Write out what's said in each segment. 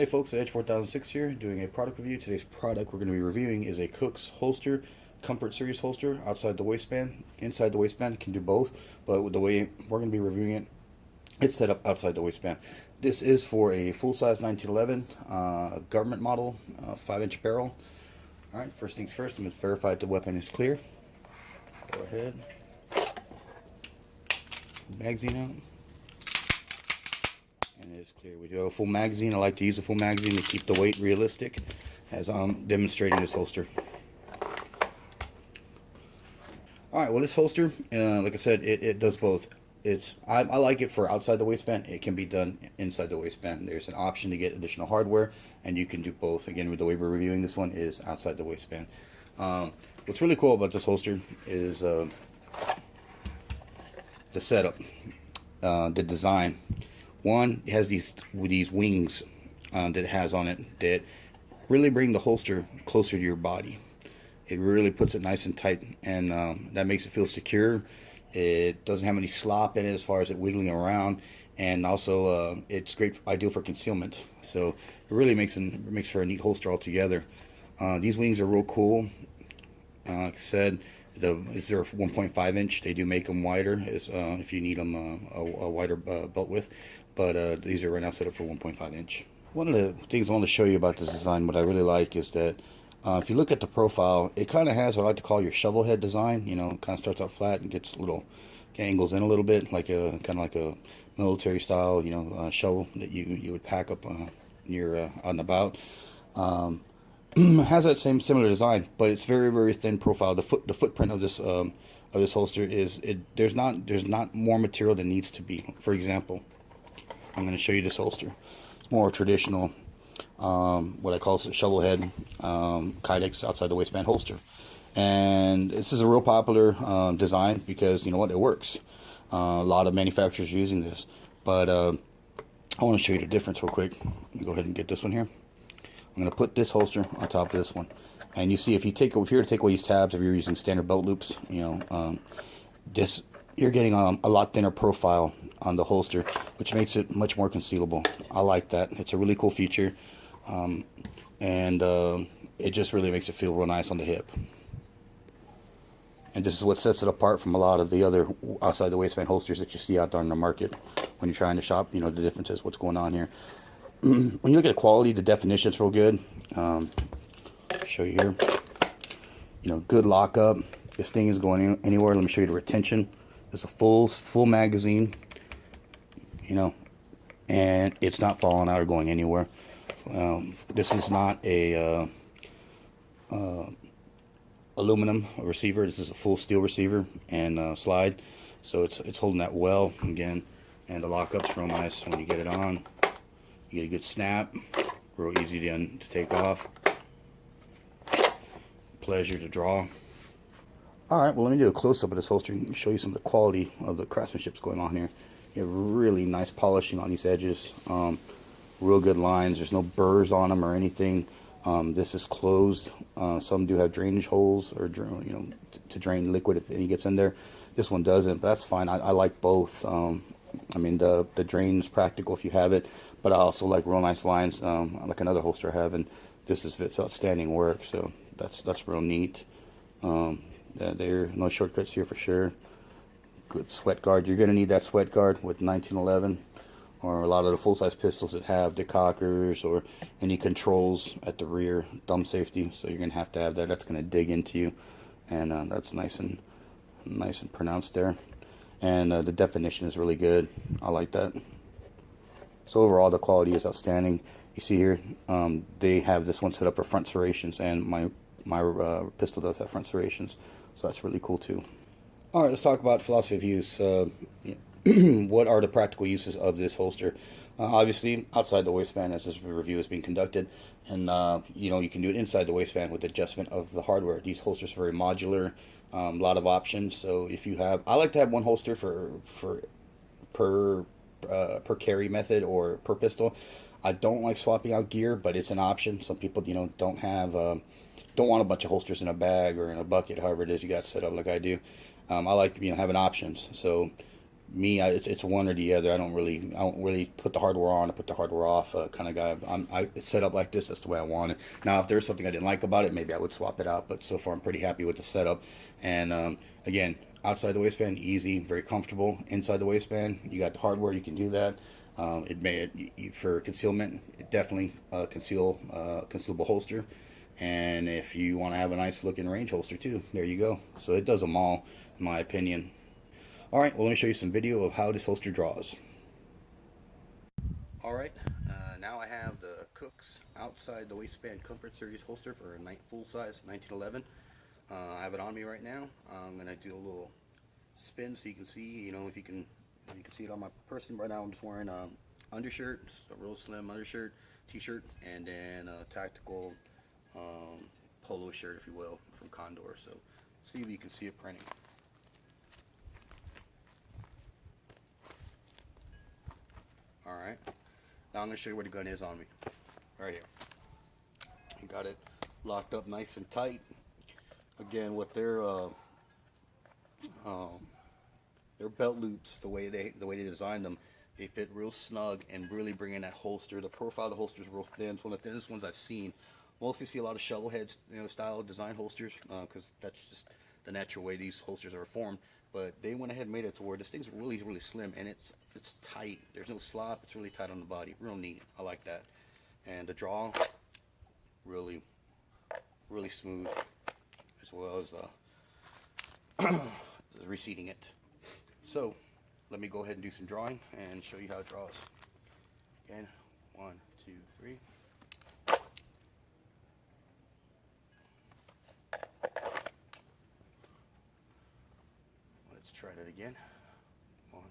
folks, Edge 4006 here, doing a product review. Today's product we're going to be reviewing is a Cook's holster, Comfort Series holster, outside the waistband. Inside the waistband, you can do both, but with the way we're going to be reviewing it, it's set up outside the waistband. This is for a full-size 1911 government model, 5-inch barrel. Alright, first things first, I'm going to verify that the weapon is clear. Go ahead. Magazine out. And it is clear. We do have a full magazine. I like to use a full magazine to keep the weight realistic, as I'm demonstrating this holster. Alright, well, this holster, like I said, it does both. I like it for outside the waistband. It can be done inside the waistband. There's an option to get additional hardware, and you can do both. Again, with the way we're reviewing this one is outside the waistband. What's really cool about this holster is the setup, the design. One, it has these wings that it has on it that really bring the holster closer to your body. It really puts it nice and tight, and that makes it feel secure. It doesn't have any slop in it as far as it wiggling around, and also it's ideal for concealment. So it really makes for a neat holster altogether. These wings are real cool. Like I said, it's their 1.5 inch. They do make them wider if you need them a wider belt width, but these are right now set up for 1.5 inch. One of the things I want to show you about this design, what I really like, is that if you look at the profile, it kind of has what I like to call your shovel head design. You know, it kind of starts out flat and gets little angles in a little bit, like kind of like a military style, you know, shovel that you would pack up on the about. Has that similar design, but it's very thin profile. The footprint of this holster is there's not more material than needs to be. For example, I'm going to show you this holster. It's more traditional, what I call a shovel head Kydex outside the waistband holster, and this is a real popular design because you know what, it works. A lot of manufacturers are using this, but I want to show you the difference real quick. Let me go ahead and get this one here. I'm going to put this holster on top of this one, and you see if you were to take away these tabs, if you're using standard belt loops, you know, you're getting a lot thinner profile on the holster, which makes it much more concealable. I like that. It's a really cool feature, and it just really makes it feel real nice on the hip. And this is what sets it apart from a lot of the other outside the waistband holsters that you see out there in the market when you're trying to shop. You know, the difference is what's going on here. When you look at the quality, the definition's real good. Show you here. You know, good lockup. This thing is going anywhere. Let me show you the retention. It's a full magazine. You know, and it's not falling out or going anywhere. This is not a aluminum receiver. This is a full steel receiver and slide, so it's holding that well again. And the lockup's real nice when you get it on. You get a good snap, real easy to take off. Pleasure to draw. Alright, well, let me do a close-up of this holster and show you some of the quality of the craftsmanship going on here. You have really nice polishing on these edges. Real good lines. There's no burrs on them or anything. This is closed. Some do have drainage holes, or you know, to drain liquid if any gets in there. This one doesn't, but that's fine. I like both. I mean, the drain is practical if you have it, but I also like real nice lines, like another holster I have, and it's outstanding work. So that's real neat. There are no shortcuts here for sure. Good sweat guard. You're going to need that sweat guard with 1911, or a lot of the full-size pistols that have decockers or any controls at the rear, thumb safety. So you're going to have that. That's going to dig into you, and that's nice and pronounced there. And the definition is really good. I like that. So overall, the quality is outstanding. You see here, they have this one set up for front serrations, and my pistol does have front serrations, so that's really cool too. All right, let's talk about philosophy of use. What are the practical uses of this holster? Obviously, outside the waistband, as this review is being conducted, and you know, you can do it inside the waistband with adjustment of the hardware. These holsters are very modular, a lot of options. So if you have, I like to have one holster per carry method or per pistol. I don't like swapping out gear, but it's an option. Some people, you know, don't want a bunch of holsters in a bag or in a bucket, however it is you got set up like I do. I like, you know, having options. So me, it's one or the other. I don't really put the hardware on or put the hardware off kind of guy. It's set up like this. That's the way I want it. Now, if there's something I didn't like about it, maybe I would swap it out. But so far, I'm pretty happy with the setup. And again, outside the waistband, easy, very comfortable. Inside the waistband, you got the hardware. You can do that. For concealment, it definitely concealable holster. And if you want to have a nice looking range holster too, there you go. So it does them all, in my opinion. All right, well, let me show you some video of how this holster draws. All right, now I have the Cook's outside the waistband Comfort Series holster for a full size 1911. I have it on me right now. I'm gonna do a little spin so you can see, if you can see it on my person. Right now I'm just wearing a undershirt, just a real slim undershirt, t-shirt, and then a tactical polo shirt, if you will, from Condor. So see if you can see it printing. Alright, now I'm going to show you where the gun is on me. Right here. You got it locked up nice and tight. Again, with their belt loops, the way they designed them, they fit real snug and really bring in that holster. The profile of the holster is real thin. It's one of the thinnest ones I've seen. Mostly see a lot of shovel head style design holsters because that's just the natural way these holsters are formed. But they went ahead and made it to where this thing's really slim, and it's tight. There's no slop. It's really tight on the body. Real neat. I like that. And the draw, really smooth, as well as reseating it. So let me go ahead and do some drawing and show you how it draws. Again, 1, 2, 3. Let's try that again. 1.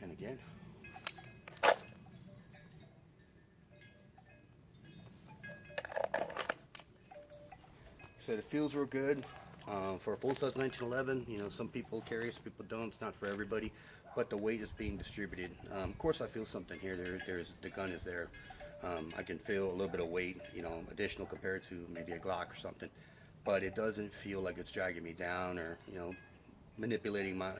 And again. Said it feels real good for a full size 1911. Some people carry, some people don't. It's not for everybody, but the weight is being distributed. Of course, I feel something here. The gun is there. I can feel a little bit of weight, additional compared to maybe a Glock or something, but it doesn't feel like it's dragging me down or manipulating my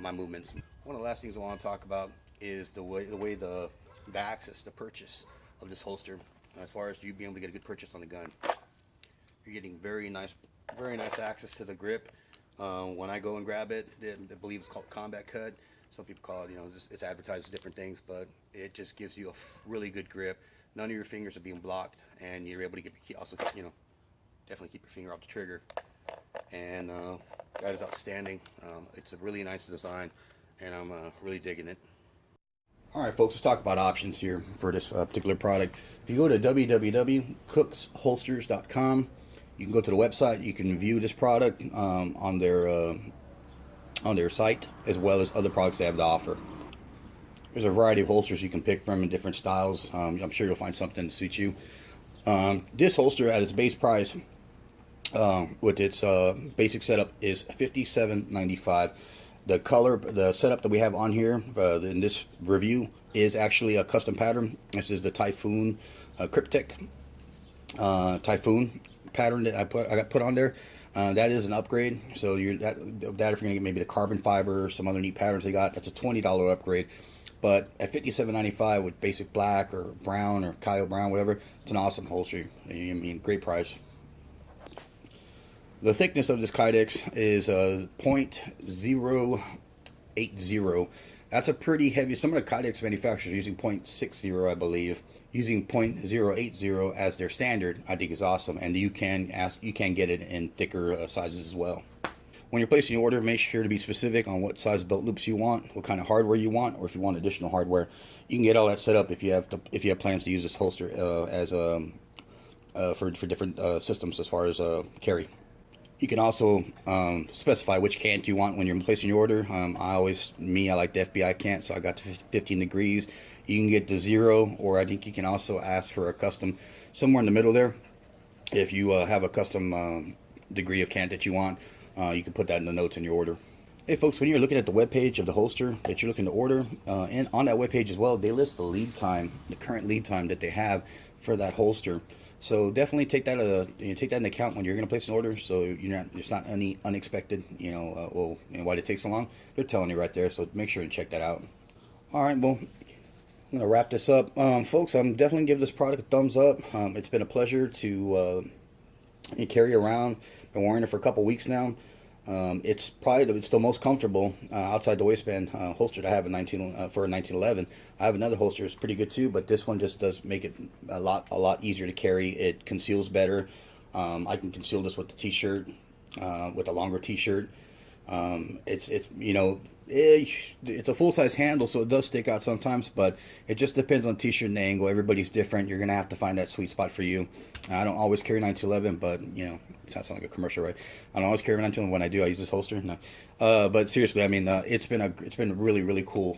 my movements. One of the last things I want to talk about is the way the access, the purchase of this holster, as far as you being able to get a good purchase on the gun. You're getting very nice access to the grip. When I go and grab it, I believe it's called combat cut. Some people call it, it's advertised as different things, but it just gives you a really good grip. None of your fingers are being blocked, and you're able to definitely keep your finger off the trigger. And that is outstanding. It's a really nice design, and I'm really digging it. All right, folks, let's talk about options here for this particular product. If you go to www.cooksholsters.com, you can go to the website. You can view this product on their site, as well as other products they have to offer. There's a variety of holsters you can pick from in different styles. I'm sure you'll find something to suit you. This holster, at its base price, with its basic setup, is $57.95. The setup that we have on here in this review is actually a custom pattern. This is the Typhoon Cryptic Typhoon pattern that I got put on there. That is an upgrade. So if you're gonna get maybe the carbon fiber or some other neat patterns they got, that's a $20 upgrade. But at $57.95 with basic black or brown or Kyle brown, whatever, it's an awesome holster. I mean, great price. The thickness of this Kydex is 0.080. That's a pretty heavy. Some of the Kydex manufacturers are using 0.60, I believe. Using 0.080 as their standard, I think is awesome. And you can get it in thicker sizes as well. When you're placing your order, make sure to be specific on what size belt loops you want, what kind of hardware you want, or if you want additional hardware. You can get all that set up if you have plans to use this holster for different systems as far as carry. You can also specify which cant you want when you're placing your order. I like the FBI cant, so I got to 15 degrees. You can get to 0, or I think you can also ask for a custom somewhere in the middle there. If you have a custom degree of cant that you want, you can put that in the notes in your order. Hey folks, when you're looking at the web page of the holster that you're looking to order, and on that web page as well, they list the lead time, the current lead time that they have for that holster. So definitely take that take that into account when you're going to place an order. So it's not any unexpected, why it takes so long. They're telling you right there. So make sure and check that out. All right, well, I'm gonna wrap this up, folks. I'm definitely give this product a thumbs up. It's been a pleasure to carry around. Been wearing it for a couple weeks now. It's the most comfortable outside the waistband holster that I have for a 1911. I have another holster that's pretty good too, but this one just does make it a lot easier to carry. It conceals better. I can conceal this with the t-shirt, with a longer t-shirt. It's a full-size handle, so it does stick out sometimes, but it just depends on t-shirt and angle. Everybody's different. You're gonna have to find that sweet spot for you. I don't always carry 911, but it sounds like a commercial, right? I don't always carry 911. When I do, I use this holster. No, but seriously, I mean, it's been really cool.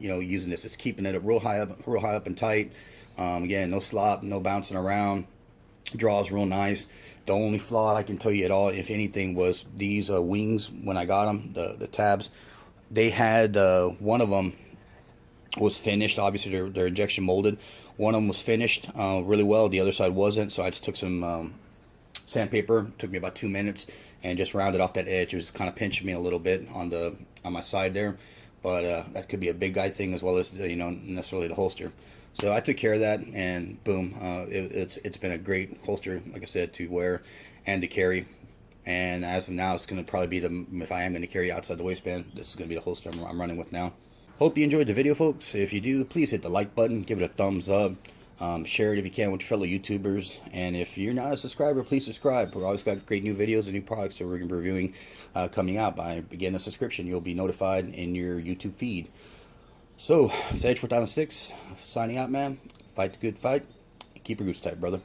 Using this, it's keeping it real high up and tight. Again, no slop, no bouncing around. Draws real nice. The only flaw I can tell you at all, if anything, was these wings. When I got them, the tabs, they had one of them was finished. Obviously, they're injection molded. One of them was finished really well. The other side wasn't. So I just took some sandpaper. Took me about 2 minutes and just rounded off that edge. It was kind of pinching me a little bit on my side there, but that could be a big guy thing as well as necessarily the holster. So I took care of that, and boom, it's been a great holster, like I said, to wear and to carry. And as of now, it's going to probably be if I am going to carry outside the waistband, this is going to be the holster I'm running with now. Hope you enjoyed the video, folks. If you do, please hit the like button, give it a thumbs up, share it if you can with your fellow YouTubers. And if you're not a subscriber, please subscribe. We've always got great new videos and new products that we're going to be reviewing coming out. By getting a subscription, you'll be notified in your YouTube feed. So, it's Edge 4006, signing out, man. Fight the good fight. Keep your roots tight, brother.